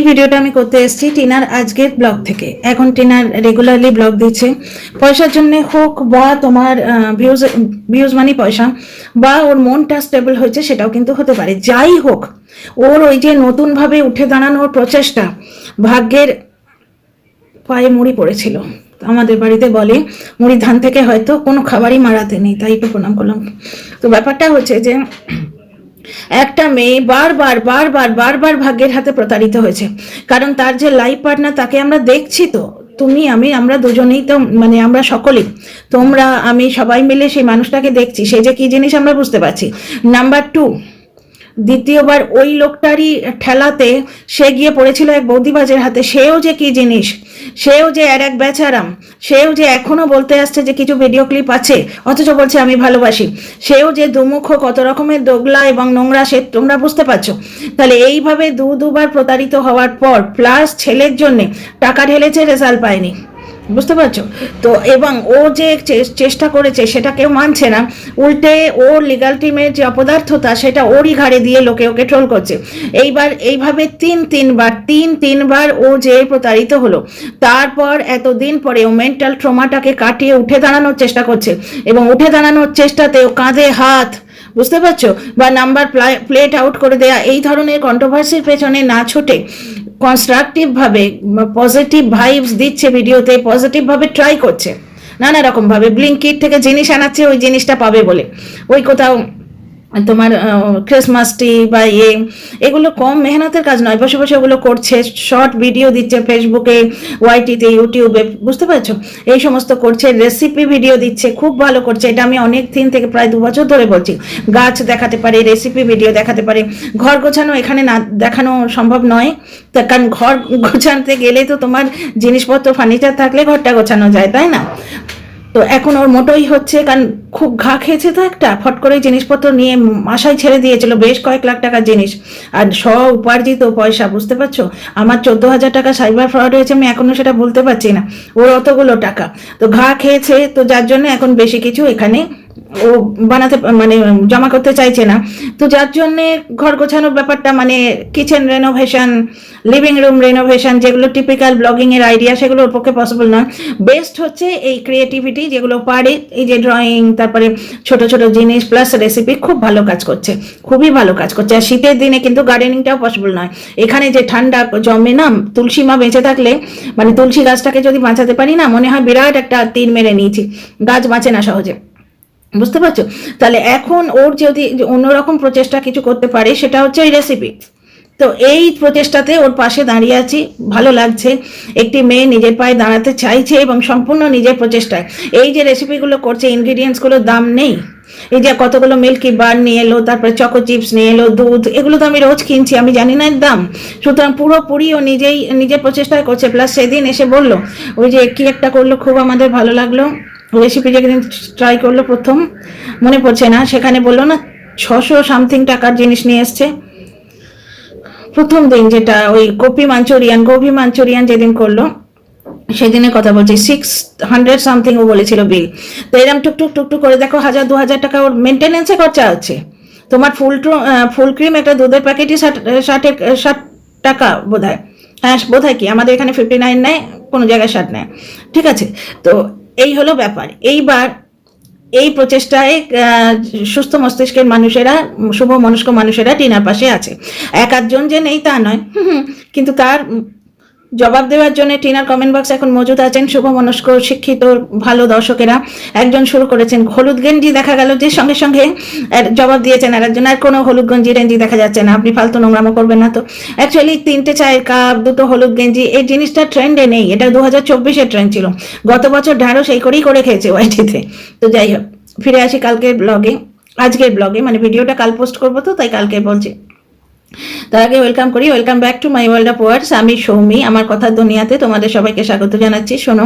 ভিডিওটা আমি করতে এসেছি টিনার আজকের ব্লগ থেকে। এখন টিনার রেগুলারলি ব্লগ দিচ্ছে, পয়সার জন্য হোক বা তোমার ভিউজ মানে পয়সা, বা ওর মনটা স্টেবল হয়েছে সেটাও কিন্তু হতে পারে। যাই হোক, ওর ওই যে নতুনভাবে উঠে দাঁড়ানোর প্রচেষ্টা, ভাগ্যের পায়ে মুড়ি পড়েছিল। আমাদের বাড়িতে বলে মুড়ি ধান থেকে হয়তো কোনো খাবারই মারাতে নেই, তাই একটু প্রণাম করলাম। তো ব্যাপারটা হচ্ছে যে একটা মেয়ে বারবার বারবার বারবার ভাগ্যের হাতে প্রতারিত হয়েছে, কারণ তার যে লাইফ পার্টনার তাকে আমরা দেখছি, তো তুমি আমি আমরা দুজনেই তো মানে আমরা সকলেই, তোমরা আমি সবাই মিলে সেই মানুষটাকে দেখছি, সে যে কি জিনিস আমরা বুঝতে পারছি। নাম্বার 2, দ্বিতীয়বার ওই লোকটারই ঠেলাতে সে গিয়ে পড়েছিল এক বৌদিবাজের হাতে, সেও যে কি জিনিস, সেও যে আর এক বেচারাম, সেও যে এখনো বলতে আসছে যে কিছু ভিডিও ক্লিপ আছে অথচ বলছে আমি ভালোবাসি, সেও যে দুমুখ কত রকমের দোগলা এবং নোংরা, সে তোমরা বুঝতে পারছো। তাহলে এইভাবে দুবার প্রতারিত হওয়ার পর প্লাস ছেলের জন্যে টাকা ঢেলেছে, রেজাল্ট পায়নি, বুঝতে পারছো তো। এবং ও যে চেষ্টা করেছে সেটা কেউ মানছে না, উল্টে ওর লিগাল টিমের যে অপদার্থতা সেটা ওরই ঘাড়ে দিয়ে লোকে ওকে ট্রোল করছে। এইবার এইভাবে তিনবার ও যে প্রতারিত হলো, তারপর এতদিন পরে ও মেন্টাল ট্রমাটাকে কাটিয়ে উঠে দাঁড়ানোর চেষ্টা করছে, এবং উঠে দাঁড়ানোর চেষ্টাতে ও কাঁধে হাত, বুঝতে পারছো, বা নাম্বার প্লেট আউট করে দেয়া, এই ধরনের কন্ট্রোভার্সির পেছনে না ছুটে কনস্ট্রাকটিভ ভাবে পজিটিভ ভাইবস দিচ্ছে, ভিডিওতে পজিটিভ ভাবে ট্রাই করছে, নানা রকম ভাবে ব্লিঙ্কিট থেকে জিনিস আনাচ্ছে ওই জিনিসটা পাবে বলে। ওই কোথাও তোমার ক্রিসমাস ট্রি বা এগুলো কম মেহনতের কাজ নয়, বসে বসে ওগুলো করছে, শর্ট ভিডিও দিচ্ছে ফেসবুকে, ওয়াইটিতে, ইউটিউবে, বুঝতে পারছো, এই সমস্ত করছে, রেসিপি ভিডিও দিচ্ছে, খুব ভালো করছে। এটা আমি অনেক দিন থেকে প্রায় 2 বছর ধরে বলছি, গাছ দেখাতে পারে, রেসিপি ভিডিও দেখাতে পারে, ঘর গোছানো এখানে না দেখানো সম্ভব নয়, তার কারণ ঘর গোছাতে গেলে তো তোমার জিনিসপত্র ফার্নিচার থাকলে ঘরটা গোছানো যায়, তাই না? তো এখন ওর মোটোই হচ্ছে, কারণ খুব ঘা খেয়েছে তো, একটা ফট করে জিনিসপত্র নিয়ে আশায় ছেড়ে দিয়েছিল বেশ কয়েক লাখ টাকার জিনিস, আর উপার্জিত পয়সা, বুঝতে পারছো। আমার 14,000 টাকা সাইবার ফ্রড হয়েছে, আমি এখনো সেটা ভুলতে পারছি না, ওর অতগুলো টাকা তো ঘা খেয়েছে, তো যার জন্য এখন বেশি কিছু এখানে ও বানাতে মানে জমা করতে চাইছে না। তো যার জন্যে ঘর গোছানোর ব্যাপারটা মানে kitchen renovation, living room renovation, যেগুলো টিপিক্যাল ব্লগিং এর আইডিয়া, সেগুলো ওর পক্ষে পসিবল নয়। বেস্ট হচ্ছে এই ক্রিয়েটিভিটি, যেগুলো পারে, এই যে ড্রয়িং, তারপরে ছোট ছোট জিনিস প্লাস রেসিপি, খুব ভালো কাজ করছে, খুবই ভালো কাজ করছে। আর শীতের দিনে কিন্তু গার্ডেনিংটাও পসিবল নয়, এখানে যে ঠান্ডা জমে না, তুলসী মা বেঁচে থাকলে, মানে তুলসী গাছটাকে যদি বাঁচাতে পারি না, মনে হয় বিরাট একটা তীর মেরে নিয়েছি, গাছ বাঁচে না সহজে, বুঝতে পারছো। তাহলে এখন ওর যদি অন্যরকম প্রচেষ্টা কিছু করতে পারে, সেটা হচ্ছে এই রেসিপি। তো এই প্রচেষ্টাতে ওর পাশে দাঁড়িয়ে আছি, ভালো লাগছে। একটি মেয়ে নিজের পায়ে দাঁড়াতে চাইছে এবং সম্পূর্ণ নিজের প্রচেষ্টায় এই যে রেসিপিগুলো করছে, ইনগ্রিডিয়েন্টসগুলোর দাম নেই। এই যে কতগুলো মিল্কি বার নিয়ে এলো, তারপরে চকো চিপস নিয়ে এলো, দুধ, এগুলো তো আমি রোজ কিনছি, আমি জানি না এর দাম। সুতরাং পুরোপুরি ও নিজের প্রচেষ্টায় করছে। প্লাস সেদিন এসে বললো, ওই যে কি একটা করলো, খুব আমাদের ভালো লাগলো রেসিপি, যেদিন ট্রাই করলো প্রথম, মনে পড়ছে না, সেখানে বললো না 600 সামথিং টাকার জিনিস নিয়ে এসছে প্রথম দিন, যেটা ওই গোভি মাঞ্চুরিয়ান যেদিন করলো, সেদিনের কথা বলছি, 600 সামথিং ও বলেছিল বিল। তো এরকম টুকটুক করে দেখো 1,000-2,000 টাকা ওর মেনটেনেন্সে খরচা হচ্ছে। তোমার ফুল ক্রিম একটা দুধের প্যাকেটই 60 টাকা বোধ হয়, হ্যাঁ বোধ হয়, কি আমাদের এখানে 59 নেয়, কোনো জায়গায় 60 নেয়, ঠিক আছে। তো এই হলো ব্যাপার। এইবার এই প্রচেষ্টায় সুস্থ মস্তিষ্কের মানুষেরা, শুভ মনস্ক মানুষেরা টিনার পাশে আছে। এক আধজন যে নেই তা নয়, কিন্তু তার জবাব দেওয়ার জন্য টিনার কমেন্ট বক্স এখন মজুদ আছেন শুভ মনস্ক শিক্ষিত ভালো দর্শকেরা। একজন শুরু করেছেন হলুদ গেঞ্জি, দেখা গেল যে সঙ্গে সঙ্গে জবাব দিয়েছেন আর একজন, আর কোনো হলুদ গেঞ্জি দেখা যাচ্ছে না, আপনি ফালতু নোংরামো করবেন না তো। অ্যাকচুয়ালি 3টে চায়ের কাপ, 2টো হলুদ গেঞ্জি, এই জিনিসটা ট্রেন্ডে নেই, এটা 2024-এর ট্রেন্ড ছিল, গত বছর ঢ্যাঁড়স এই করেই করে খেয়েছে ওয়াইটিতে। তো যাই হোক, ফিরে আসি আজকের ব্লগে, মানে ভিডিওটা কাল পোস্ট করবো, তো তাই কালকে বলছি। তার আগে welcome back to my world of words. আমি সৌমি, আমার কথার দুনিয়াতে তোমাদের সবাইকে স্বাগত জানাচ্ছি। শোনো,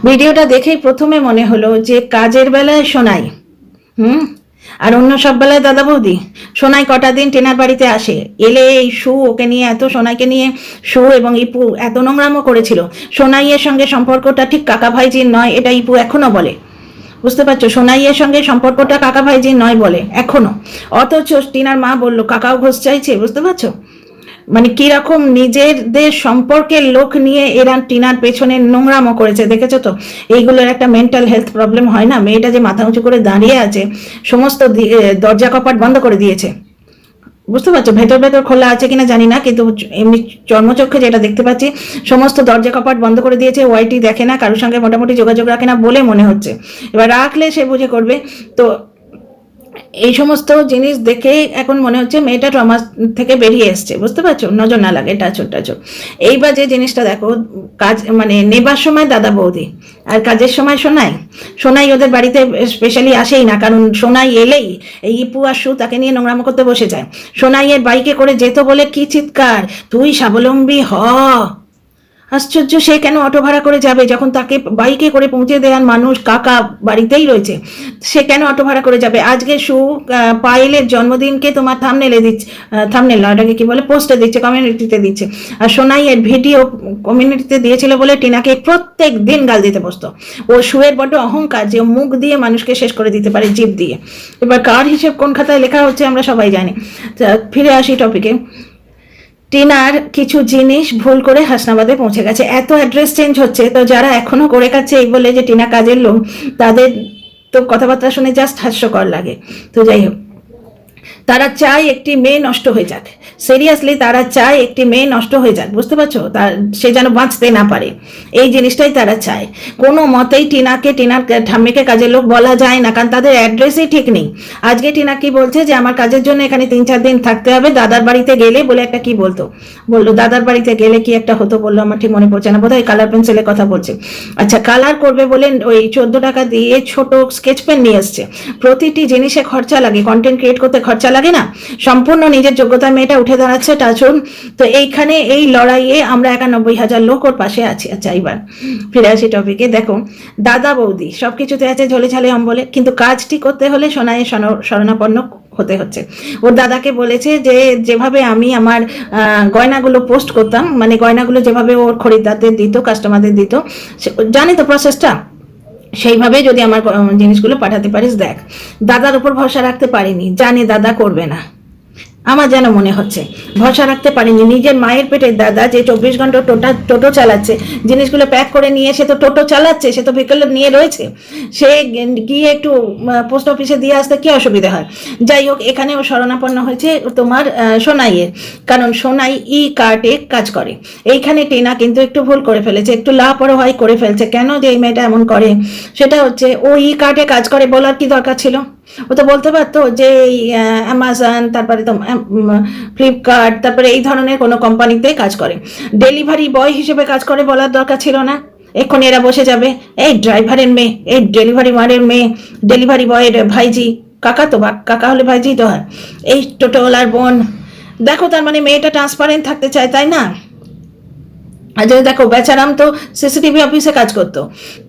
ভিডিওটা দেখেই প্রথমে মনে হলো যে কাজের বেলায় সোনাই, আর অন্য সব বেলায় দাদা বৌদি। সোনাই কটা দিন টেনার বাড়িতে আসে, এলে এই ওকে নিয়ে সোনাইকে নিয়ে এবং ইপু এত নোংরামো করেছিল। সোনাইয়ের সঙ্গে সম্পর্কটা ঠিক কাকা ভাইজির নয়, এটা ইপু এখনো বলে, বুঝতে পারছো। সোনাইয়ের সঙ্গে সম্পর্কটা কাকা ভাইজির নয় বলে এখনো, অথচ টিনার মা বললো কাকাও ঘোষ চাইছে, বুঝতে পারছো। মানে কিরকম নিজেদের সম্পর্কের লোক নিয়ে এরা টিনার পেছনে নোংরামো করেছে, দেখেছো তো? এইগুলোর একটা মেন্টাল হেলথ প্রবলেম হয় না? মেয়েটা যে মাথা উঁচু করে দাঁড়িয়ে আছে, সমস্ত দরজা কপাট বন্ধ করে দিয়েছে, বুঝতে পারছো? ভেতর ভেতর খোলা আছে কিনা জানি না, কিন্তু এমনি চর্মচক্ষে যেটা দেখতে পাচ্ছি, সমস্ত দরজা কপাট বন্ধ করে দিয়েছে। ওয়াইটি দেখে না, কারোর সঙ্গে মোটামুটি যোগাযোগ রাখে না বলে মনে হচ্ছে। এবার রাখলে সে বুঝে করবে। তো এই সমস্ত জিনিস দেখে এখন মনে হচ্ছে মেয়েটা ট্রমা থেকে বেরিয়ে এসছে, বুঝতে পারছো? নজর না লাগে টাচর টাচর। এইবার যে জিনিসটা দেখো, কাজ মানে নেবার সময় দাদা বৌদি, আর কাজের সময় সোনাই। সোনাই ওদের বাড়িতে স্পেশালি আসেই না, কারণ সোনাই এলেই এই ইপু আর সু তাকে নিয়ে নোংরামো করতে বসে যায়। সোনাইয়ের বাইকে করে যেত বলে কি চিৎকার, তুই স্বাবলম্বী হ। আশ্চর্য, সে কেন অটো ভাড়া করে যাবে যখন তাকে বাইকে করে পৌঁছে দেওয়ার মানুষ কাকা বাড়িতেই রয়েছে? সে কেন অটো ভাড়া করে যাবে? আজকে সু পায়েলের জন্মদিনকে তোমার থাম্বনেলে দিচ্ছে, থাম্বনেল না, ওটাকে কি বলে, পোস্টে দিচ্ছে, কমিউনিটিতে দিচ্ছে। আর সোনাইয়ের ভিডিও কমিউনিটিতে দিয়েছিল বলে টিনাকে প্রত্যেক দিন গাল দিতে বসতো। ও সুয়ের বড্ড অহংকার যে মুখ দিয়ে মানুষকে শেষ করে দিতে পারে, জিভ দিয়ে। এবার কার হিসেব কোন খাতায় লেখা হচ্ছে আমরা সবাই জানি। ফিরে আসি টপিকে। টিনার কিছু জিনিস ভুল করে হাসনাবাদে পৌঁছে গেছে, এত অ্যাড্রেস চেঞ্জ হচ্ছে। তো যারা এখনো করে কাছে এই বলে যে টিনা কাজের লোক, তাদের তো কথাবার্তা শুনে জাস্ট হাস্যকর লাগে। তো যাই হোক, তারা চায় একটি মেয়ে নষ্ট হয়ে যাক, সিরিয়াসলি তারা চায় একটি মেয়ে নষ্ট হয়ে যাক, বুঝতে পারছো? তার সে যেন বাঁচতে না পারে, এই জিনিসটাই তারা চায়। কোনো মতেই টিনাকে, টিনার ঠাম্মিকে কাজের লোক বলা যায় না, কারণ তাদের অ্যাড্রেসই ঠিক নেই। আজকে টিনা কি বলছে যে আমার কাজের জন্য এখানে 3-4 দিন থাকতে হবে, দাদার বাড়িতে গেলে বলে একটা কি বললো দাদার বাড়িতে গেলে কি একটা হতো বললো, আমার ঠিক মনে পড়ছে না, বোধহয় কালার পেন্সিলের কথা বলছে। আচ্ছা, কালার করবে বলে ওই 14 টাকা দিয়ে ছোট স্কেচ পেন নিয়ে এসছে। প্রতিটি জিনিসে খরচা লাগে, কন্টেন্ট ক্রিয়েট করতে খরচা লাগে না? সম্পূর্ণ নিজের যোগ্যতা মেয়েটা উঠে দাঁড়াচ্ছে টাচুন। তো এইখানে এই লড়াইয়ে আমরা 91,000 লোক ওর পাশে আছি। আচ্ছা, এবার ফিরে আসি টপিকে। দেখো, দাদা বৌদি সবকিছুতে আছে ঝোলে ঝালে অম্বলে, কিন্তু কাজটি করতে হলে সোনাইয়ের শরণাপন্ন হতে হচ্ছে। ওর দাদাকে বলেছে যে যেভাবে আমি আমার গয়নাগুলো পোস্ট করতাম, মানে গয়নাগুলো যেভাবে ওর খরিদ্দারদের দিত, কাস্টমারদের দিত, জানি তো প্রসেসটা, সেইভাবে যদি আমার জিনিসগুলো পাঠাতে পারিস। দেখ, দাদার উপর ভরসা রাখতে পারিনি, জানি দাদা করবে না, আমার যেন মনে হচ্ছে ভরসা রাখতে পারিনি। নিজের মায়ের পেটের দাদা যে 24 ঘন্টা টোটো চালাচ্ছে, জিনিসগুলো প্যাক করে নিয়ে সে তো টোটো চালাচ্ছে, সে তো বিকেলে নিয়ে রয়েছে, সে গিয়ে একটু পোস্ট অফিসে দিয়ে আসতে কি অসুবিধা হয়? যাই হোক, এখানেও শরণাপন্ন হয়েছে তোমার সোনাইয়ের, কারণ সোনাই ই কার্টে কাজ করে। এইখানে টিনা কিন্তু একটু ভুল করে ফেলেছে, একটু লাপরোয়াহি করে ফেলছে। কেন যে এই মেয়েটা এমন করে, সেটা হচ্ছে ও ই কার্টে কাজ করে বলার কি দরকার ছিল? ও তো বলতে পারতো যে অ্যামাজন, তারপরে তো ফ্লিপকার্ট, তারপরে এই ধরনের কোনো কোম্পানিতে কাজ করে, ডেলিভারি বয় হিসেবে কাজ করে, বলার দরকার ছিল না? এক্ষুনি এরা বসে যাবে, এই ড্রাইভারের মেয়ে, এই ডেলিভারি মারের মেয়ে, ডেলিভারি বয়ের ভাইজি, কাকা তো, বা কাকা হলে ভাইজি তো হয়, এই টোটোওয়ালার বোন। দেখো, তার মানে মেয়েটা ট্রান্সপারেন্ট থাকতে চায়, তাই না? আচ্ছা দেখো, বেচারাম তো সিসিটিভি অফিসে কাজ করতো,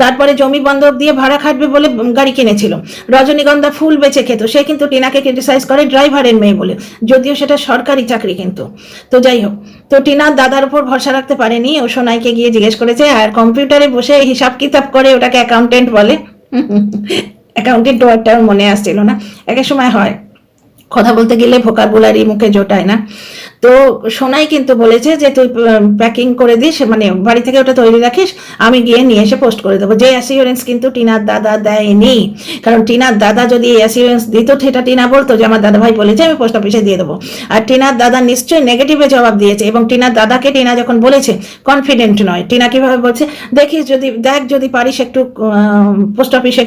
তারপরে জমি বন্ধক দিয়ে ভাড়া খাটবে বলে গাড়ি কিনেছিল, রজনীগন্ধা ফুল বেচে খেত, সে কিন্তু টিনাকে ক্রিটিসাইজ করে ড্রাইভারের মেয়ে বলে, যদিও সেটা সরকারি চাকরি কিন্তু। তো যাই হোক, তো টিনার দাদার উপর ভরসা রাখতে পারেনি, ও সোনাইকে গিয়ে জিজ্ঞেস করেছে, আর কম্পিউটারে বসে হিসাব কিতাব করে, ওটাকে অ্যাকাউন্টেন্ট বলে। অ্যাকাউন্টেন্ট ওয়ার্ডটা মনে আসছিল না, এক এক সময় হয়, কথা বলতে গেলে ভোকাবুলারি মুখে জোটায় না। তো সোনাই কিন্তু বলেছে যে তুই প্যাকিং করে দিস, মানে বাড়ি থেকে ওটা তৈরি রাখিস, আমি গিয়ে নিয়ে এসে পোস্ট করে দেবো। যে অ্যাসিওরেন্স কিন্তু টিনার দাদা দেয়নি, কারণ টিনার দাদা যদি অ্যাসিওরেন্স দিত, সেটা টিনা বলতো যে আমার দাদা ভাই বলেছে আমি পোস্ট অফিসে দিয়ে দেবো। আর টিনার দাদা নিশ্চয়ই নেগেটিভে জবাব দিয়েছে, এবং টিনার দাদাকে টিনা যখন বলেছে, কনফিডেন্ট নয়, টিনা কিভাবে বলছে, দেখিস যদি পারিস একটু পোস্ট অফিসে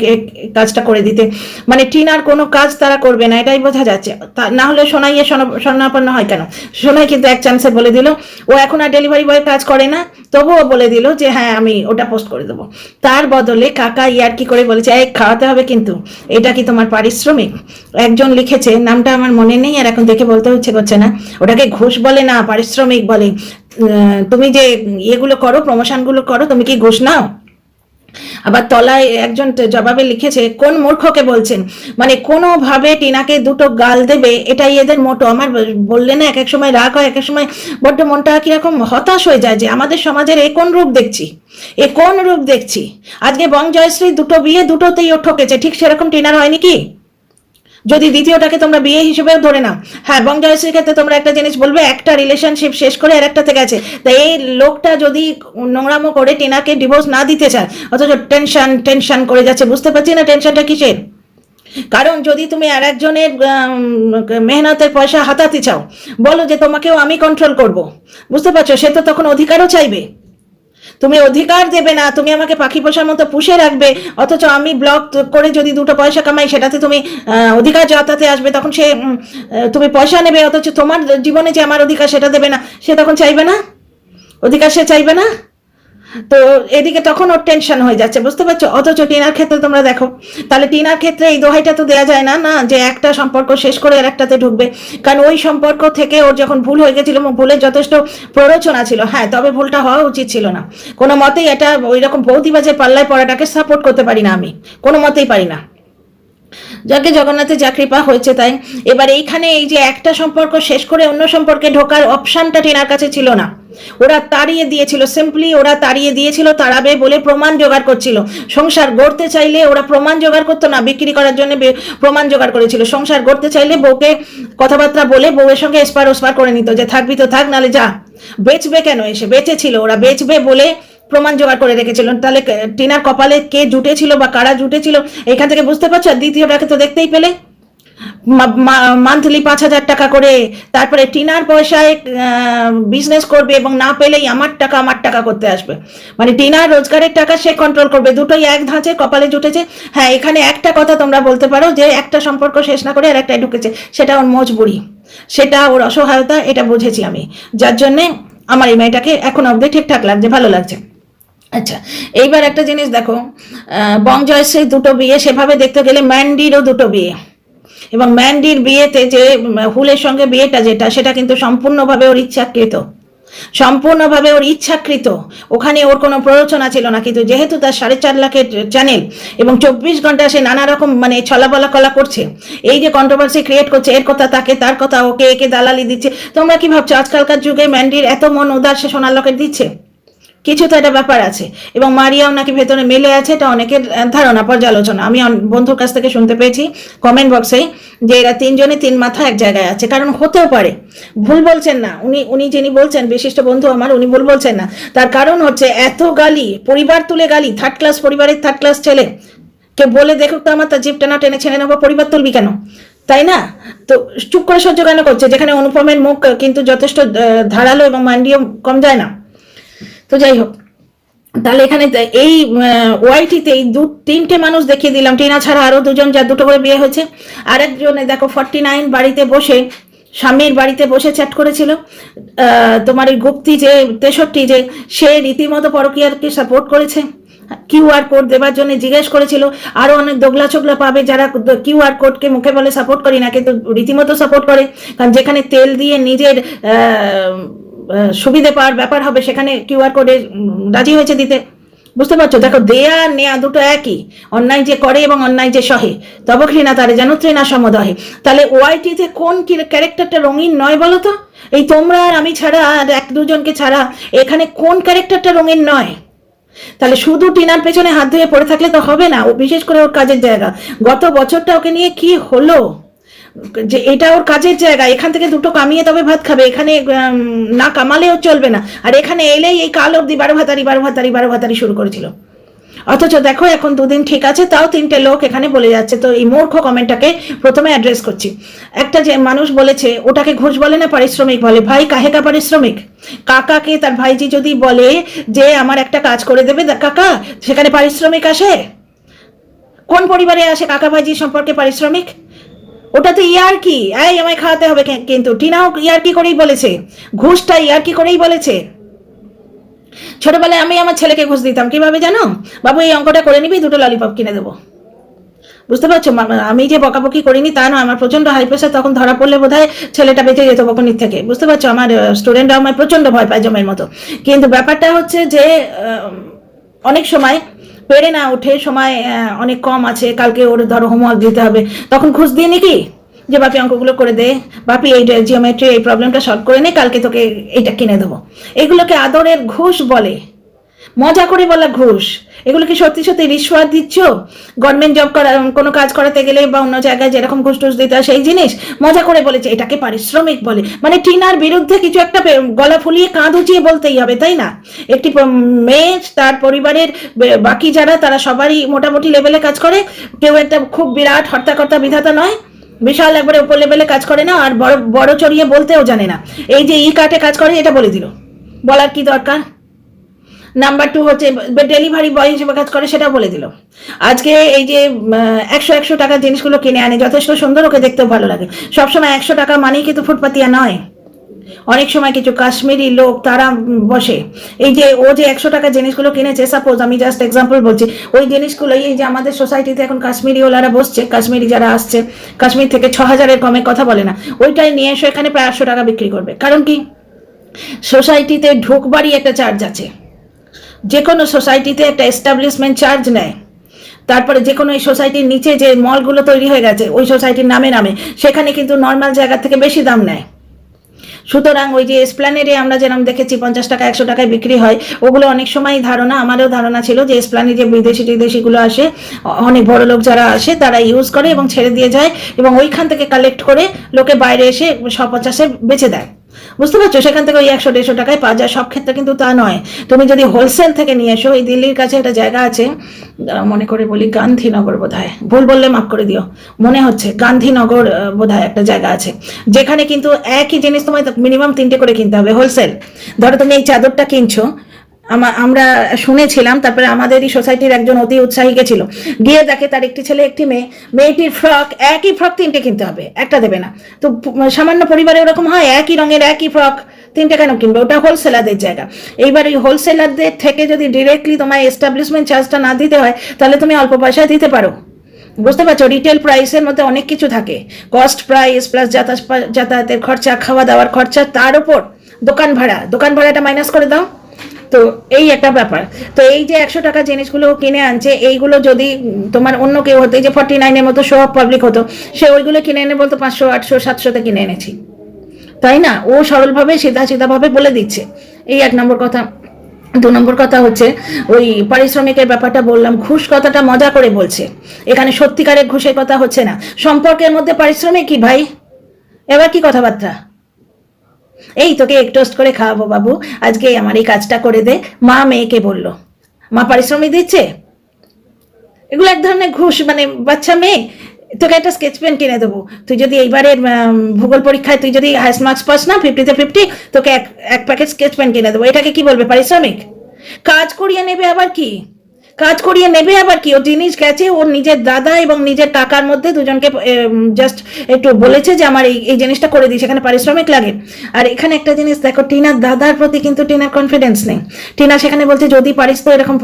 কাজটা করে দিতে, মানে টিনার কোনো কাজ তারা করবে না, এটাই বোঝা যাচ্ছে। না হলে সোনাইয়ের শরণাপন্ন হয় কেন? সোনাই কিন্তু এক চান্সে বলে দিল ও এখন আর ডেলিভারি বয় কাজ করে না, তবুও বলে দিল যে হ্যাঁ আমি ওটা পোস্ট করে দেবো। তার বদলে কাকা ইয়ার কি করে বলেছে, এক খাওয়াতে হবে কিন্তু, এটা কি তোমার পারিশ্রমিক? একজন লিখেছে, নামটা আমার মনে নেই আর এখন দেখে বলতে ইচ্ছে করছে না, ওটাকে ঘুষ বলে না, পারিশ্রমিক বলে। তুমি যে ইয়েগুলো করো, প্রমোশনগুলো করো, তুমি কি ঘুষ নাও? আবার তলায় একজন জবাবে লিখেছে, কোন মূর্খকে বলছেন, মানে কোনোভাবে টিনাকে দুটো গাল দেবে, এটাই এদের মোটো। আমার বললে না, এক এক সময় রাগ হয়, এক এক সময় বড্ড মনটা কিরকম হতাশ হয়ে যায় যে আমাদের সমাজের এ কোন রূপ দেখছি, এ কোন রূপ দেখছি। আজকে বং জয়শ্রী দুটো বিয়ে, দুটোতেই ও ঠকেছে, ঠিক সেরকম টিনার হয়নি কি? যদি দ্বিতীয়টাকে তোমরা বিয়ে হিসেবেও ধরে নাও। হ্যাঁ, বং জয়শ্রীর ক্ষেত্রে তোমরা একটা জিনিস বলবে, একটা রিলেশনশিপ শেষ করে আর একটাতে গেছে, তাই এই লোকটা যদি নোংরামো করে টিনাকে ডিভোর্স না দিতে চায়, অথচ টেনশন করে যাচ্ছে, বুঝতে পারছি না টেনশনটা কিসের। কারণ যদি তুমি আর একজনের মেহনতের পয়সা হাতাতে চাও, বলো যে তোমাকেও আমি কন্ট্রোল করব, বুঝতে পারছো, সে তো তখন অধিকারও চাইবে। তুমি অধিকার দেবে না, তুমি আমাকে পাখি পোষার মতো পুষে রাখবে, অথচ আমি ব্লক করে যদি দুটো পয়সা কামাই সেটাতে তুমি অধিকার জতাতে আসবে, তখন সে তুমি পয়সা নেবে, অথচ তোমার জীবনে যে আমার অধিকার সেটা দেবে না, সে তখন চাইবে না, অধিকার সে চাইবে না। তো এদিকে তখন ওর টেনশন হয়ে যাচ্ছে, বুঝতে পারছো। অথচ টিনার ক্ষেত্রে তোমরা দেখো, তাহলে টিনার ক্ষেত্রে এই দোহাইটা তো দেওয়া যায় না না যে একটা সম্পর্ক শেষ করে আর একটাতে ঢুকবে, কারণ ওই সম্পর্ক থেকে ওর যখন ভুল হয়ে গেছিল, ভুলের যথেষ্ট প্ররোচনা ছিল, হ্যাঁ, তবে ভুলটা হওয়া উচিত ছিল না। কোনো মতেই এটা ওই রকম বৌদিবাজের পাল্লায় পড়াটাকে সাপোর্ট করতে পারি না, আমি কোনো মতেই পারি না। যাকে জগন্নাথের যা কৃপা হয়েছে তাই। এবার এইখানে এই যে একটা সম্পর্ক শেষ করে অন্য সম্পর্কে ঢোকার অপশনটা টিনার কাছে ছিল না, ওরা তাড়িয়ে দিয়েছিল, সিম্পলি ওরা তাড়িয়ে দিয়েছিল, তাড়াবে বলে প্রমাণ জোগাড় করছিল। সংসার গড়তে চাইলে ওরা প্রমাণ জোগাড় করতো না, বিক্রি করার জন্য প্রমাণ জোগাড় করেছিল। সংসার গড়তে চাইলে বউকে কথাবার্তা বলে বউয়ের সঙ্গে এসপার ওসপার করে নিত, যে থাকবি তো থাক, নালে যা। বেচবে কেন, এসে বেচেছিল, ওরা বেচবে বলে প্রমাণ জোগাড় করে রেখেছিল। তাহলে টিনার কপালে কে জুটেছিল বা কারা জুটেছিল এখান থেকে বুঝতে পারছো। আর দ্বিতীয়টাকে তো দেখতেই পেলে, মান্থলি 5,000 টাকা করে, তারপরে টিনার পয়সায় বিজনেস করবে এবং না পেলেই আমার টাকা করতে আসবে, মানে টিনার রোজগারের টাকা সে কন্ট্রোল করবে। দুটোই এক ধাঁচে কপালে জুটেছে। হ্যাঁ, এখানে একটা কথা তোমরা বলতে পারো যে একটা সম্পর্ক শেষ না করে আর একটাই ঢুকেছে, সেটা ওর মজবুরি, সেটা ওর অসহায়তা, এটা বুঝেছি আমি, যার জন্যে আমার এই মেয়েটাকে এখন অবধি ঠিকঠাক লাগছে, ভালো লাগছে। আচ্ছা, এইবার একটা জিনিস দেখো, বং জয়শ্রীর দুটো বিয়ে, সেভাবে দেখতে গেলে ম্যান্ডিরও দুটো বিয়ে, এবং ম্যান্ডির বিয়েতে যে হুলের সঙ্গে বিয়েটা যেটা, সেটা কিন্তু সম্পূর্ণভাবে ওর ইচ্ছাকৃত, সম্পূর্ণভাবে ওর ইচ্ছাকৃত। ওখানে ওর কোনো প্ররোচনা ছিল না, কিন্তু যেহেতু তার 4.5 লাখের চ্যানেল এবং 24 ঘন্টা সে নানা রকম মানে ছলাবলা কলা করছে, এই যে কন্ট্রোভার্সি ক্রিয়েট করছে, এর কথা তাকে, তার কথা ওকে, একে দালালি দিচ্ছে। তোমরা কি ভাবছো আজকালকার যুগে ম্যান্ডির এত মন উদার সে সোনার লকেট দিচ্ছে? কিছু তো একটা ব্যাপার আছে। এবং মারিয়াও নাকি ভেতরে মেলে আছে, এটা অনেকের ধারণা, পর্যালোচনা। আমি বন্ধুর কাছ থেকে শুনতে পেয়েছি কমেন্ট বক্সে যে এরা তিনজনে তিন মাথা এক জায়গায় আছে। কারণ হতেও পারে, ভুল বলছেন না উনি যিনি বলছেন, বিশিষ্ট বন্ধু আমার, উনি ভুল বলছেন না। তার কারণ হচ্ছে এত গালি, পরিবার তুলে গালি, থার্ড ক্লাস পরিবারের থার্ড ক্লাস ছেলে কে বলে দেখুক তো আমার, তার জিপটা না টেনে ছেড়ে নেবো, পরিবার তুলবি কেন, তাই না? তো চুপ করে সহ্য কেন করছে, যেখানে অনুপমের মুখ কিন্তু যথেষ্ট ধারালো এবং মান্ডিও কম যায় না। তো যাই হোক, তাহলে এখানে এই ওয়াইটিতে এই 2-3টে মানুষ দেখিয়ে দিলাম, টিনা ছাড়া আরো দুজন, যার দুটো করে বিয়ে হয়েছে। আরেকজনে দেখো 49 বাড়িতে বসে, স্বামীর বাড়িতে বসে চ্যাট করেছিল। তোমার এই গুপ্তি যে 63, যে সে রীতিমতো পরকীয়াকে সাপোর্ট করেছে, কিউআর কোড দেবার জন্য জিজ্ঞেস করেছিল। আরো অনেক দোগলা চোগলা পাবে যারা কিউআর কোডকে মুখে বলে সাপোর্ট করি না, কিন্তু রীতিমতো সাপোর্ট করে। কারণ যেখানে তেল দিয়ে নিজের সুবিধে পাওয়ার ব্যাপার হবে, সেখানে কিউআর কোডে রাজি হয়েছে দিতে, বুঝতে পারছো। দেখো, দেয়া নেয়া দুটো একই, অন্যায় যে করে এবং অন্যায় যে সহে, তব ঘৃণা তারে যেন তৃণা সমদহে। তাহলে ওয়াইটিতে কোন ক্যারেক্টারটা রঙিন নয় বলো তো? এই তোমরা আর আমি ছাড়া, আর 1-2জনকে ছাড়া, এখানে কোন ক্যারেক্টারটা রঙিন নয়? তাহলে শুধু টিনার পেছনে হাত ধুয়ে পড়ে থাকলে তো হবে না। ও বিশেষ করে ওর কাজের জায়গা, গত বছরটা ওকে নিয়ে কি হলো, যে এটা ওর কাজের জায়গা, এখান থেকে দুটো কামিয়ে তবে ভাত খাবে, এখানে না কামালেও চলবে না। আর এখানে এলেই এই কাল অব্দি বারো ভাতারি শুরু করেছিল। অথচ দেখো এখন 2 দিন ঠিক আছে, তাও 3টে লোক এখানে বলে যাচ্ছে। তো এই মূর্খ কমেন্টটাকে প্রথমে অ্যাড্রেস করছি। একটা যে মানুষ বলেছে, ওটাকে ঘুষ বলে না, পারিশ্রমিক বলে। ভাই, কাহেকা পারিশ্রমিক? কাকাকে তার ভাইজি যদি বলে যে আমার একটা কাজ করে দেবে কাকা, সেখানে পারিশ্রমিক আসে? কোন পরিবারে আসে কাকা ভাইজি সম্পর্কে পারিশ্রমিক? ওটা তো ইয়ার্কি, এই আমায় খাওয়াতে হবে। কিন্তু টিনাও ইয়ার্কি করেই বলেছে, ঘুষটা ইয়ার্কি করেই বলেছে। ছোটবেলায় আমি আমার ছেলেকে ঘুষ দিতাম, কিভাবে জানো? বাবু এই অঙ্কটা করে নিবি, 2টো ললিপপ কিনে দেবো। বুঝতে পারছো, আমি যে বকাবকি করিনি তা না, আমার প্রচন্ড হাই প্রেশার, তখন ধরা পড়লে বোধহয় ছেলেটা বেঁচে যেত বকুনির থেকে। বুঝতে পারছো, আমার স্টুডেন্টরা আমায় প্রচন্ড ভয় পায় জমের মতো। কিন্তু ব্যাপারটা হচ্ছে যে অনেক সময় পেরে না ওঠে, সময় অনেক কম আছে, কালকে ওর ধরো হোমওয়ার্ক দিতে হবে, তখন ঘুষ দিয়ে নাকি যে বাপি অঙ্কগুলো করে দে, বাপি এই জিওমেট্রি এই প্রবলেমটা সলভ করে নে, কালকে তোকে এইটা কিনে দেবো। এগুলোকে আদরের ঘুষ বলে। মজা করে বলা ঘুষ। এগুলো কি সত্যি সত্যি রিশওয়াত দিচ্ছ? গভর্নমেন্ট জব করা, কোনো কাজ করাতে গেলে বা অন্য জায়গায় যেরকম ঘুষ টুস দিতে হয় সেই জিনিস মজা করে বলেছে, এটাকে পারিশ্রমিক বলে। মানে টিনার বিরুদ্ধে কিছু একটা গলা ফুলিয়ে কাঁধ উঁচিয়ে বলতেই হবে, তাই না? একটি মেয়ে, তার পরিবারের বাকি যারা, তারা সবারই মোটামুটি লেভেলে কাজ করে, কেউ একটা খুব বিরাট হর্তাকর্তা বিধাতা নয়, বিশাল একবারে উপর লেভেলে কাজ করে না, আর বড় বড় চড়িয়ে বলতেও জানে না। এই যে ই কার্টে কাজ করে এটা বলে দিল, বলার কি দরকার? নাম্বার 2 হচ্ছে ডেলিভারি বয় হিসেবে কাজ করে, সেটাও বলে দিল। আজকে এই যে 100 টাকার জিনিসগুলো কিনে আনে, যথেষ্ট সুন্দর, ওকে দেখতেও ভালো লাগে। সবসময় 100 টাকা মানেই কিন্তু ফুটপাতিয়া নয়। অনেক সময় কিছু কাশ্মীরি লোক তারা বসে, এই যে ও যে 100 টাকা জিনিসগুলো কিনেছে, সাপোজ আমি জাস্ট এক্সাম্পল বলছি, ওই জিনিসগুলো এই যে আমাদের সোসাইটিতে এখন কাশ্মীরি ওলারা বসছে, কাশ্মীরি যারা আসছে কাশ্মীর থেকে 6000-এর কমে কথা বলে না, ওইটাই নিয়ে এসে এখানে প্রায় 800 টাকা বিক্রি করবে। কারণ কি? সোসাইটিতে ঢোকবারই একটা চার্জ আছে, যে কোনো সোসাইটিতে একটা এস্টাবলিশমেন্ট চার্জ নেয়। তারপরে যে কোনো এই সোসাইটির নিচে যে মলগুলো তৈরি হয়ে গেছে ওই সোসাইটির নামে নামে, সেখানে কিন্তু নর্মাল জায়গা থেকে বেশি দাম নেয়। সুতরাং ওই যে এসপ্ল্যানেডে আমরা যেরকম দেখেছি 50 টাকা 100 টাকায় বিক্রি হয়, ওগুলো অনেক সময় ধারণা, আমারও ধারণা ছিল যে এসপ্ল্যানেডে বিদেশি টিদেশিগুলো আসে, অনেক বড় লোক যারা আসে তারা ইউজ করে এবং ছেড়ে দিয়ে যায়, এবং ওইখান থেকে কালেক্ট করে লোকে বাইরে এসে 150-এ বেচে দেয়। বুঝতে পারছো? সেখান থেকে ওই 100-150 টাকায় পাওয়া যায়। সব ক্ষেত্রে কিন্তু তা নয়। তুমি যদি হোলসেল থেকে নিয়ে এসো, এই দিল্লির কাছে একটা জায়গা আছে, মনে করে বলি গান্ধীনগর বোধহয়, ভুল বললে মাফ করে দিও, মনে হচ্ছে গান্ধীনগর বোধহয় একটা জায়গা আছে, যেখানে কিন্তু একই জিনিস তোমায় মিনিমাম 3টে করে কিনতে হবে হোলসেল। ধরো তুমি এই চাদরটা কিনছো, আমরা শুনেছিলাম, তারপরে আমাদেরই সোসাইটির একজন অতি উৎসাহী গেছিল, গিয়ে দেখে তার একটি ছেলে একটি মেয়ে, মেয়েটির ফ্রক, একই ফ্রক 3টে কিনতে হবে, একটা দেবে না। তো সামান্য পরিবারে ওরকম হয়, একই রঙের একই ফ্রক 3টে কেন কিনবে? ওটা হোলসেলারদের জায়গা। এইবার ওই হোলসেলারদের থেকে যদি ডিরেক্টলি তোমায় এস্টাবলিশমেন্ট চার্জটা না দিতে হয়, তাহলে তুমি অল্প পয়সায় দিতে পারো। বুঝতে পারছো? রিটেল প্রাইসের মধ্যে অনেক কিছু থাকে, কস্ট প্রাইস প্লাস যাতায়াতের খরচা, খাওয়া দাওয়ার খরচা, তার উপর দোকান ভাড়াটা মাইনাস করে দাও। তো এই একটা ব্যাপার। তো এই যে 100 টাকা জিনিসগুলো কিনে আনছে, এইগুলো যদি তোমার অন্য কেউ হতো, এই যে 49-এর মতো শো অফ পাবলিক হতো, সে ওইগুলো কিনে এনে বলতো 500, 800, 700-তে কিনে এনেছি, তাই না? ও সরলভাবে সিধাভাবে বলে দিচ্ছে। এই 1 নম্বর কথা। 2 নম্বর কথা হচ্ছে ওই পারিশ্রমিকের ব্যাপারটা বললাম, ঘুষ কথাটা মজা করে বলছে, এখানে সত্যিকারের ঘুষের কথা হচ্ছে না। সম্পর্কের মধ্যে পারিশ্রমিক কি ভাই? এবার কি কথাবার্তা? এই তোকে এক টোস্ট করে খাওয়াবো বাবু, আজকে আমার এই কাজটা করে দে, মা মেয়েকে বলল, মা পারিশ্রমিক দিচ্ছে। এগুলো এক ধরনের ঘুষ। মানে বাচ্চা মেয়ে, তোকে একটা স্কেচ পেন কিনে দেবো, তুই যদি এইবারের ভূগোল পরীক্ষায় তুই যদি হাইস্ট মার্কস পাস না, 50-তে 50, তোকে এক প্যাকেট স্কেচ পেন কিনে দেবো। এটাকে কি বলবে? পারিশ্রমিক? কাজ করিয়ে নেবে আবার কি? ও জিনিস গেছে, ওর নিজের দাদা এবং নিজের টাকার মধ্যে দুজনকে জাস্ট একটু বলেছে যে আমার এই জিনিসটা করে দিই, সেখানে পারিশ্রমিক লাগে। আর এখানে একটা জিনিস দেখো, টিনার দাদার প্রতি কিন্তু টিনার কনফিডেন্স নেই। টিনা সেখানে বলছে যদি পারিস তো এরকম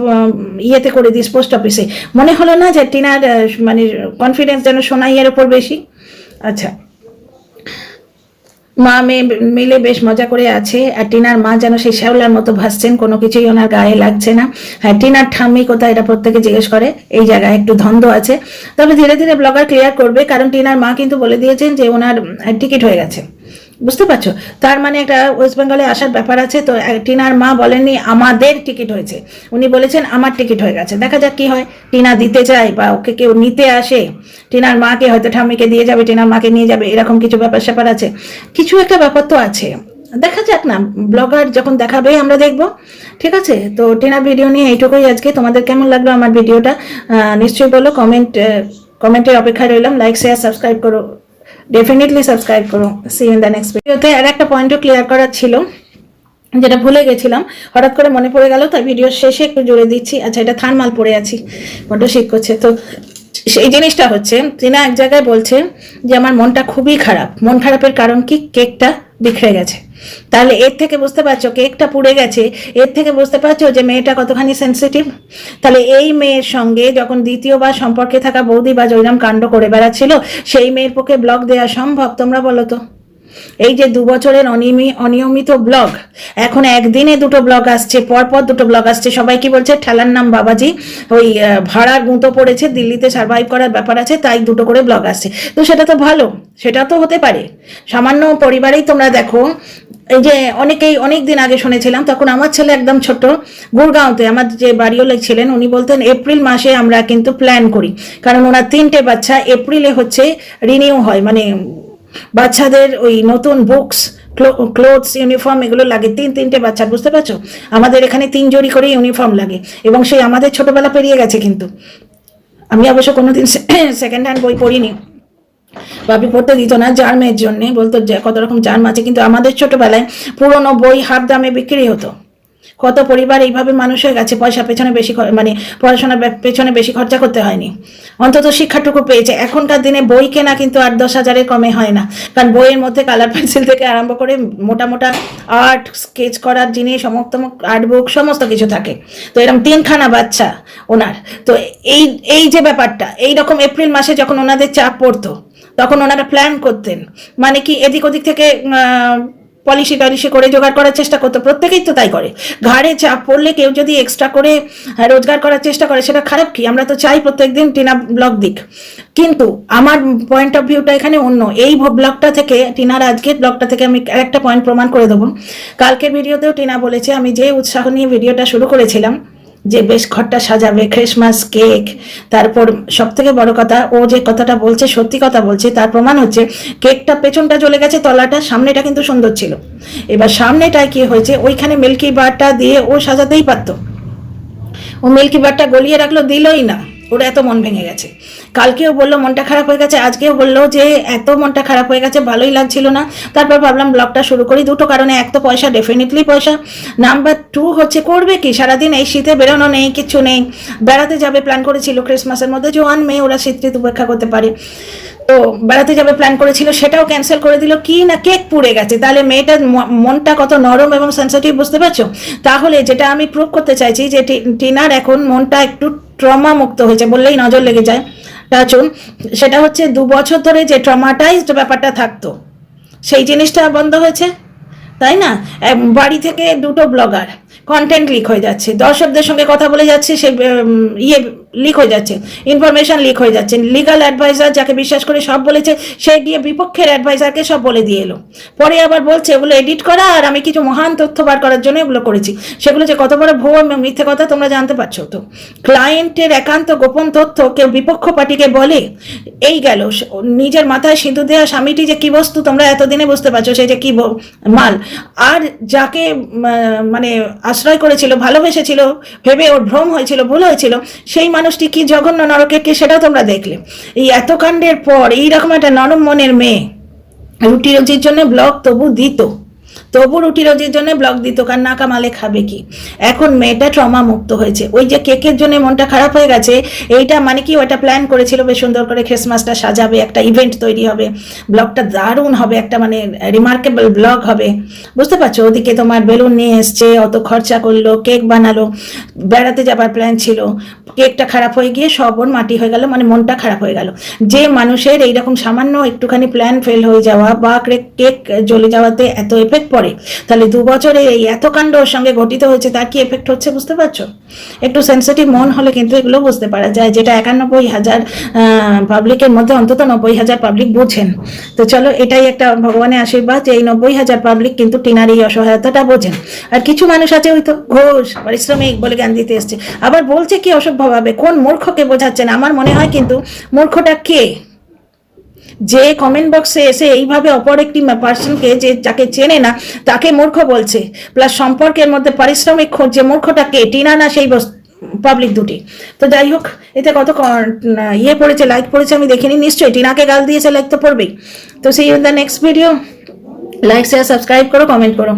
ইয়েতে করে দিস, পোস্ট অফিসে। মনে হলো না যে টিনার মানে কনফিডেন্স যেন সোনাইয়ের উপর বেশি? আচ্ছা, মা মেয়ে মিলে বেশ মজা করে আছে, আর টিনার মা যেন সেই শ্যাওলার মতো ভাসছেন, কোনো কিছুই ওনার গায়ে লাগছে না। হ্যাঁ, টিনার ঠাম্মি কোথায় এটা প্রত্যেকে জিজ্ঞেস করে, এই জায়গায় একটু ধন্দ আছে। তবে ধীরে ধীরে ব্লগার ক্লিয়ার করবে, কারণ টিনার মা কিন্তু বলে দিয়েছেন যে ওনার টিকিট হয়ে গেছে। বুঝতে পারছো? তার মানে একটা ওয়েস্ট বেঙ্গলে আসার ব্যাপার আছে। তো টিনার মা বলেননি আমাদের টিকিট হয়েছে, উনি বলেছেন আমার টিকিট হয়ে গেছে। দেখা যাক কি হয়। টিনা দিতে চায় বা ওকে কেউ নিতে আসে, টিনার মাকে হয়তো ঠাম্মিকে দিয়ে যাবে, টিনার মাকে নিয়ে যাবে, এরকম কিছু ব্যাপার আছে, কিছু একটা ব্যাপার তো আছে। দেখা যাক না, ব্লগার যখন দেখাবে আমরা দেখবো। ঠিক আছে? তো টিনার ভিডিও নিয়ে এইটুকুই আজকে। তোমাদের কেমন লাগলো আমার ভিডিওটা নিশ্চয়ই বলো, কমেন্টের অপেক্ষায় রইলাম। লাইক শেয়ার সাবস্ক্রাইব করো, ডেফিনেটলি সাবস্ক্রাইব করো। সি ইন দ্য নেক্সট ভিডিওতে। আর একটা পয়েন্টও ক্লিয়ার করার ছিল, যেটা ভুলে গেছিলাম, হঠাৎ করে মনে পড়ে গেল, তাই ভিডিওর শেষে একটু জুড়ে দিচ্ছি। আচ্ছা, এটা থার্মাল পড়ে আছি, বড্ড শীত করছে। তো সেই জিনিসটা হচ্ছে, টিনা এক জায়গায় বলছে যে আমার মনটা খুবই খারাপ। মন খারাপের কারণ কি? কেকটা বিখরে গেছে। তাহলে এর থেকে বুঝতে পারছো কেকটা পুড়ে গেছে, এর থেকে বুঝতে পারছো যে মেয়েটা কতখানি সেন্সিটিভ। তাহলে এই মেয়ের সঙ্গে যখন দ্বিতীয়বার সম্পর্কে থাকা বৌদি বা জৈরাম কাণ্ড করে বেড়াচ্ছিল, সেই মেয়ের পক্ষে ব্লগ দেওয়া সম্ভব? তোমরা বলো তো। এই যে 2 বছরের অনিয়মিত ব্লগ, এখন একদিনে 2টো ব্লগ আসছে, পরপর 2টো ব্লগ আসছে। সবাই কি বলছে, ঠেলার নাম বাবাজি, ওই ভাড়ার গুঁতো পড়েছে, দিল্লিতে সার্ভাইভ করার ব্যাপার আছে, তাই 2টো করে ব্লগ আসছে। তো সেটা তো ভালো, সেটা তো হতে পারে। সামান্য পরিবারেই তোমরা দেখো, এই যে অনেকেই অনেক দিন আগে শুনেছিলাম, তখন আমার ছেলে একদম ছোট, গুড়গাঁওতে আমার যে বাড়িওয়ালা ছিলেন, উনি বলতেন এপ্রিল মাসে আমরা কিন্তু প্ল্যান করি, কারণ ওনার 3টে বাচ্চা, এপ্রিলে হচ্ছে রিনিউ হয়, মানে বাচ্চাদের ওই নতুন বুকস, ক্লোথস, ইউনিফর্ম এগুলো লাগে, 3টে বাচ্চা, বুঝতে পারছো? আমাদের এখানে 3 জোড়ি করে ইউনিফর্ম লাগে, এবং সেই আমাদের ছোটবেলা পেরিয়ে গেছে। কিন্তু আমি অবশ্য কোনোদিন সেকেন্ড হ্যান্ড বই পড়িনি, বাপি পড়তে দিত না, জার্মের জন্য বলতো যে কত রকম জার্ম আছে, কিন্তু আমাদের ছোটবেলায় পুরোনো বই হাফ দামে বিক্রি হতো। কত পরিবার এইভাবে মানুষ হয়ে গেছে, পয়সা পেছনে বেশি, মানে পড়াশোনার পেছনে বেশি খরচা করতে হয়নি, অন্তত শিক্ষাটুকু পেয়েছে। এখনকার দিনে বই কেনা কিন্তু 8-10 হাজারের কমে হয় না, কারণ বইয়ের মধ্যে কালার পেন্সিল থেকে আরম্ভ করে মোটা মোটা আর্ট স্কেচ করার জিনিস, সমস্ত আর্ট বুক, সমস্ত কিছু থাকে। তো এরকম 3খানা বাচ্চা ওনার, তো এই যে ব্যাপারটা, এইরকম এপ্রিল মাসে যখন ওনাদের চাপ পড়তো, তখন ওনারা প্ল্যান করতেন, মানে কি এদিক ওদিক থেকে পলিসি টলিসি করে জোগাড় করার চেষ্টা করতো। প্রত্যেকেই তো তাই করে। ঘাড়ে চাপ পড়লে কেউ যদি এক্সট্রা করে রোজগার করার চেষ্টা করে, সেটা খারাপ কি? আমরা তো চাই প্রত্যেকদিন টিনা ব্লগ দিক, কিন্তু আমার পয়েন্ট অফ ভিউটা এখানে অন্য। এই ব্লগটা থেকে, টিনার আজকের ব্লগটা থেকে আমি একটা পয়েন্ট প্রমাণ করে দেবো। কালকের ভিডিওতেও টিনা বলেছে, আমি যে উৎসাহ নিয়ে ভিডিওটা শুরু করেছিলাম যে বেশ ঘরটা সাজাবে, ক্রিসমাস কেক, তারপর সব থেকে বড় কথা, ও যে কথাটা বলছে সত্যি কথা বলছে, তার প্রমাণ হচ্ছে কেকটা পেছনটা জ্বলে গেছে, তলাটা, সামনেটা কিন্তু সুন্দর ছিল। এবার সামনেটায় কি হয়েছে, ওইখানে মিল্কি বারটা দিয়ে ও সাজাতেই পারতো, ও মিল্কি বারটা গলিয়ে রাখলো, দিলই না, ওর এত মন ভেঙে গেছে। কালকেও বললো মনটা খারাপ হয়ে গেছে, আজকেও বললো যে এত মনটা খারাপ হয়ে গেছে, ভালোই লাগছিল না। তারপর ভাবলাম ব্লগটা শুরু করি, 2টো কারণে, এক তো পয়সা, ডেফিনেটলি পয়সা, নাম্বার 2 হচ্ছে করবে কি, সারাদিন এই শীতে বেরোনো নেই, কিচ্ছু নেই, বেড়াতে যাবে প্ল্যান করেছিল ক্রিসমাসের মধ্যে, জোয়ান মেয়ে, ওরা শীত ঋতু উপেক্ষা করতে পারে, তো বেড়াতে যাবে প্ল্যান করেছিল, সেটাও ক্যান্সেল করে দিল, কি না কেক পুড়ে গেছে। তাহলে মেয়েটার মনটা কত নরম এবং সেন্সিটিভ, বুঝতে পারছো? তাহলে যেটা আমি প্রুভ করতে চাইছি, যে টিনার এখন মনটা একটু ট্রমা মুক্ত হয়েছে বললেই নজর লেগে যায়, টাচুন। সেটা হচ্ছে 2 বছর ধরে যে ট্রমাটাইজড ব্যাপারটা থাকতো, সেই জিনিসটা বন্ধ হয়েছে, তাই না? বাড়ি থেকে 2টো ব্লগার, কন্টেন্ট লিক হয়ে যাচ্ছে, দর্শকদের সঙ্গে কথা বলে যাচ্ছে, সে লিক হয়ে যাচ্ছে, ইনফরমেশন লিক হয়ে যাচ্ছে। লিগাল অ্যাডভাইজার যাকে বিশ্বাস করে সব বলেছে, সে গিয়ে বিপক্ষের অ্যাডভাইজারকে সব বলে দিয়ে এলো, পরে আবার বলছে ওগুলো এডিট করা, আর আমি কিছু মহান তথ্য বার করার জন্য এগুলো করেছি। সেগুলো যে কত বড় ভুয়ো এবং মিথ্যে কথা তোমরা জানতে পারছো তো। ক্লায়েন্টের একান্ত গোপন তথ্য কেউ বিপক্ষ পার্টিকে বলে, এই গেল। নিজের মাথায় সিঁদুর দেওয়া স্বামীটি যে কি বস্তু তোমরা এতদিনে বুঝতে পারছো, সে যে কি মাল। আর যাকে মানে আশ্রয় করেছিল, ভালোবেসেছিল, ভেবে ওর ভ্রম হয়েছিল, ভুল হয়েছিল, সেই মানুষটি কি জঘন্য নরকের কি, সেটাও তোমরা দেখলে। এই এত কাণ্ডের পর এইরকম একটা নরম মনের মেয়ে রুটি রুজির জন্য ব্লগ তবু দিত, তবু রুটি রোজির জন্য ব্লগ দিত, কার না কামালে খাবে কি। এখন মেয়েটা ট্রমা মুক্ত হয়েছে। ওই যে কেকের জন্য মনটা খারাপ হয়ে গেছে, এইটা মানে কি, ওটা প্ল্যান করেছিল বেশ সুন্দর করে, ক্রিসমাসটা সাজাবে, একটা ইভেন্ট তৈরি হবে, ব্লগটা দারুণ হবে, একটা মানে রিমার্কেবল ব্লগ হবে, বুঝতে পারছো? ওদিকে তোমার বেলুন নিয়ে এসছে, অত খরচা করলো, কেক বানালো, বেড়াতে যাবার প্ল্যান ছিল, কেকটা খারাপ হয়ে গিয়ে সব ওর মাটি হয়ে গেল, মানে মনটা খারাপ হয়ে গেল। যে মানুষের এইরকম সামান্য একটুখানি প্ল্যান ফেল হয়ে যাওয়া বা কেক জ্বলে যাওয়াতে এত এফেক্ট পড়ে, তাহলে 2 বছরে এই এত কাণ্ড ওর সঙ্গে ঘটিত হয়েছে, তার কি এফেক্ট হচ্ছে বুঝতে পারছো? একটু সেন্সিটিভ মন হলে কিন্তু এগুলো বুঝতে পারা যায়, যেটা 91,000 পাবলিকের মধ্যে অন্তত 90,000 পাবলিক বোঝেন। তো চলো, এটাই একটা ভগবানের আশীর্বাদ যে এই 90,000 পাবলিক কিন্তু টিনার এই অসহায়তাটা বোঝেন। আর কিছু মানুষ আছে ওই তো ঘোষ পারিশ্রমিক বলে জ্ঞান দিতে এসছে, আবার বলছে কি অসভ্যভাবে, কোন মূর্খকে বোঝাচ্ছেন? আমার মনে হয় কিন্তু মূর্খটা কে, যে কমেন্ট বক্সে এসে এইভাবে অপর একটি পার্সনকে, যে যাকে চেনে না তাকে মূর্খ বলছে, প্লাস সম্পর্কের মধ্যে পারিশ্রমিক খুঁজছে, মূর্খটা কে, টিনা না সেই পাবলিক দুটি? তো যাই হোক, এতে কত ইয়ে পড়েছে, লাইক পড়েছে আমি দেখিনি, নিশ্চয়ই টিনাকে গাল দিয়েছে, লাইক তো পড়বেই। তো see you in the next video, like share subscribe করো, কমেন্ট করো।